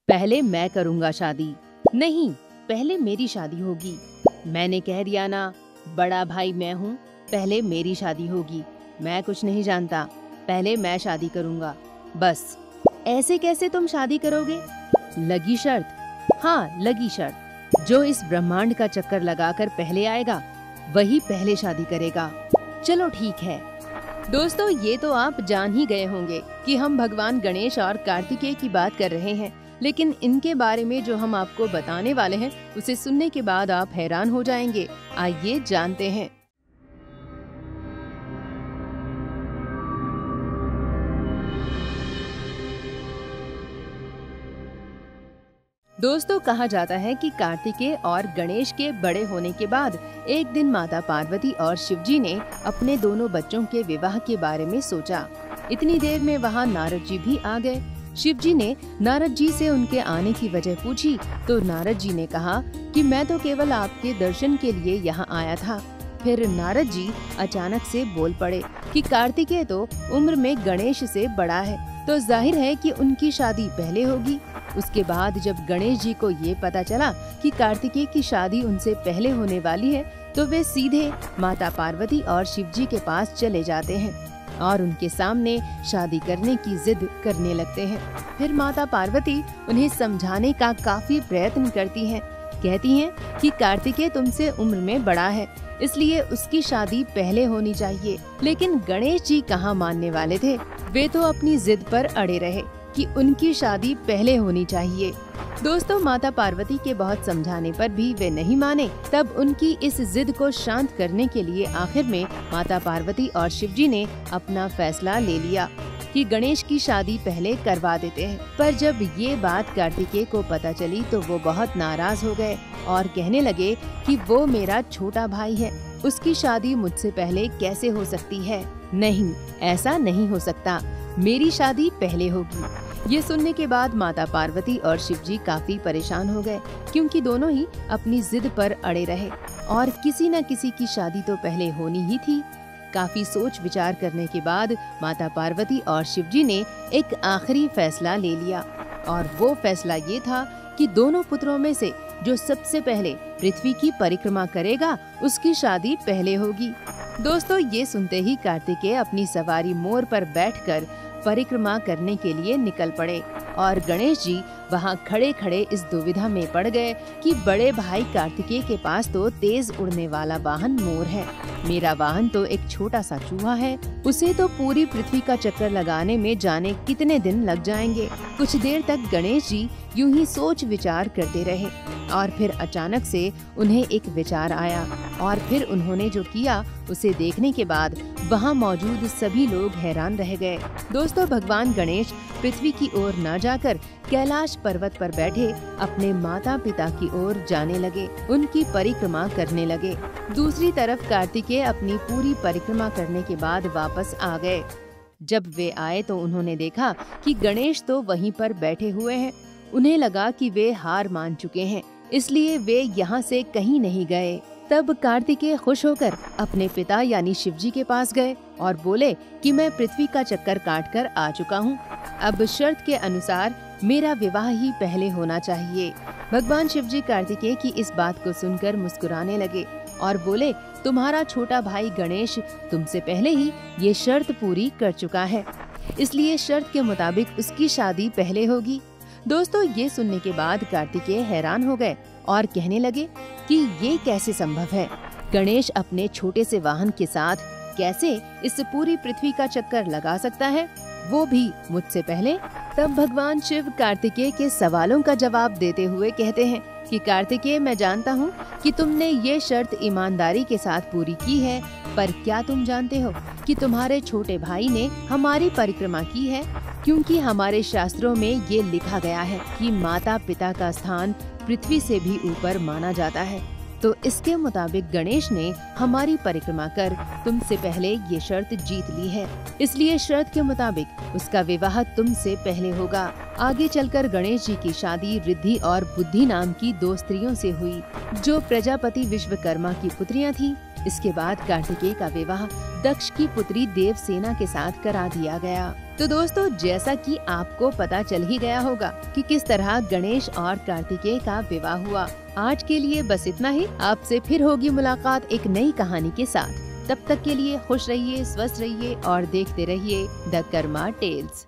पहले मैं करूँगा शादी। नहीं, पहले मेरी शादी होगी। मैंने कह दिया ना, बड़ा भाई मैं हूँ, पहले मेरी शादी होगी। मैं कुछ नहीं जानता, पहले मैं शादी करूँगा। बस। ऐसे कैसे तुम शादी करोगे? लगी शर्त? हाँ, लगी शर्त। जो इस ब्रह्मांड का चक्कर लगाकर पहले आएगा, वही पहले शादी करेगा। चलो ठीक है। दोस्तों, ये तो आप जान ही गए होंगे कि हम भगवान गणेश और कार्तिकेय की बात कर रहे हैं, लेकिन इनके बारे में जो हम आपको बताने वाले हैं, उसे सुनने के बाद आप हैरान हो जाएंगे। आइए जानते हैं। दोस्तों, कहा जाता है कि कार्तिकेय और गणेश के बड़े होने के बाद एक दिन माता पार्वती और शिवजी ने अपने दोनों बच्चों के विवाह के बारे में सोचा। इतनी देर में वहाँ नारद जी भी आ गए। शिवजी ने नारद जी से उनके आने की वजह पूछी तो नारद जी ने कहा कि मैं तो केवल आपके दर्शन के लिए यहाँ आया था। फिर नारद जी अचानक से बोल पड़े कि कार्तिकेय तो उम्र में गणेश से बड़ा है, तो जाहिर है कि उनकी शादी पहले होगी। उसके बाद जब गणेश जी को ये पता चला कि कार्तिकेय की शादी उनसे पहले होने वाली है, तो वे सीधे माता पार्वती और शिवजी के पास चले जाते हैं और उनके सामने शादी करने की जिद करने लगते हैं। फिर माता पार्वती उन्हें समझाने का काफी प्रयत्न करती हैं। कहती हैं कि कार्तिकेय तुमसे उम्र में बड़ा है, इसलिए उसकी शादी पहले होनी चाहिए। लेकिन गणेश जी कहाँ मानने वाले थे। वे तो अपनी जिद पर अड़े रहे कि उनकी शादी पहले होनी चाहिए। दोस्तों, माता पार्वती के बहुत समझाने पर भी वे नहीं माने। तब उनकी इस जिद को शांत करने के लिए आखिर में माता पार्वती और शिवजी ने अपना फैसला ले लिया कि गणेश की शादी पहले करवा देते हैं। पर जब ये बात कार्तिकेय को पता चली तो वो बहुत नाराज हो गए और कहने लगे कि वो मेरा छोटा भाई है, उसकी शादी मुझसे पहले कैसे हो सकती है। नहीं, ऐसा नहीं हो सकता, मेरी शादी पहले होगी। ये सुनने के बाद माता पार्वती और शिवजी काफी परेशान हो गए, क्योंकि दोनों ही अपनी जिद पर अड़े रहे और किसी न किसी की शादी तो पहले होनी ही थी। काफी सोच विचार करने के बाद माता पार्वती और शिवजी ने एक आखिरी फैसला ले लिया और वो फैसला ये था कि दोनों पुत्रों में से जो सबसे पहले पृथ्वी की परिक्रमा करेगा, उसकी शादी पहले होगी। दोस्तों, ये सुनते ही कार्तिकेय अपनी सवारी मोर पर बैठकर परिक्रमा करने के लिए निकल पड़े और गणेश जी वहाँ खड़े खड़े इस दुविधा में पड़ गए कि बड़े भाई कार्तिकेय के पास तो तेज उड़ने वाला वाहन मोर है, मेरा वाहन तो एक छोटा सा चूहा है, उसे तो पूरी पृथ्वी का चक्कर लगाने में जाने कितने दिन लग जाएंगे। कुछ देर तक गणेश जी यूं ही सोच विचार करते रहे और फिर अचानक से उन्हें एक विचार आया और फिर उन्होंने जो किया उसे देखने के बाद वहाँ मौजूद सभी लोग हैरान रह गए। दोस्तों, भगवान गणेश पृथ्वी की ओर न जाकर कैलाश पर्वत पर बैठे अपने माता पिता की ओर जाने लगे, उनकी परिक्रमा करने लगे। दूसरी तरफ कार्तिकेय अपनी पूरी परिक्रमा करने के बाद वापस आ गए। जब वे आए तो उन्होंने देखा कि गणेश तो वहीं पर बैठे हुए हैं। उन्हें लगा कि वे हार मान चुके हैं, इसलिए वे यहाँ से कहीं नहीं गए। तब कार्तिकेय खुश होकर अपने पिता यानी शिवजी के पास गए और बोले कि मैं पृथ्वी का चक्कर काटकर आ चुका हूँ, अब शर्त के अनुसार मेरा विवाह ही पहले होना चाहिए। भगवान शिवजी कार्तिकेय की इस बात को सुनकर मुस्कुराने लगे और बोले, तुम्हारा छोटा भाई गणेश तुमसे पहले ही ये शर्त पूरी कर चुका है, इसलिए शर्त के मुताबिक उसकी शादी पहले होगी। दोस्तों, ये सुनने के बाद कार्तिकेय हैरान हो गए और कहने लगे कि ये कैसे संभव है, गणेश अपने छोटे से वाहन के साथ कैसे इस पूरी पृथ्वी का चक्कर लगा सकता है, वो भी मुझसे पहले। तब भगवान शिव कार्तिकेय के सवालों का जवाब देते हुए कहते हैं कि कार्तिकेय, मैं जानता हूँ कि तुमने ये शर्त ईमानदारी के साथ पूरी की है, पर क्या तुम जानते हो कि तुम्हारे छोटे भाई ने हमारी परिक्रमा की है, क्योंकि हमारे शास्त्रों में ये लिखा गया है कि माता पिता का स्थान पृथ्वी से भी ऊपर माना जाता है। तो इसके मुताबिक गणेश ने हमारी परिक्रमा कर तुमसे पहले ये शर्त जीत ली है, इसलिए शर्त के मुताबिक उसका विवाह तुमसे पहले होगा। आगे चलकर गणेश जी की शादी रिद्धि और बुद्धि नाम की दो स्त्रियों से हुई, जो प्रजापति विश्वकर्मा की पुत्रियां थीं। इसके बाद कार्तिकेय का विवाह दक्ष की पुत्री देवसेना के साथ करा दिया गया। तो दोस्तों, जैसा कि आपको पता चल ही गया होगा कि किस तरह गणेश और कार्तिकेय का विवाह हुआ। आज के लिए बस इतना ही। आपसे फिर होगी मुलाकात एक नई कहानी के साथ। तब तक के लिए खुश रहिए, स्वस्थ रहिए और देखते रहिए द कर्मा टेल्स।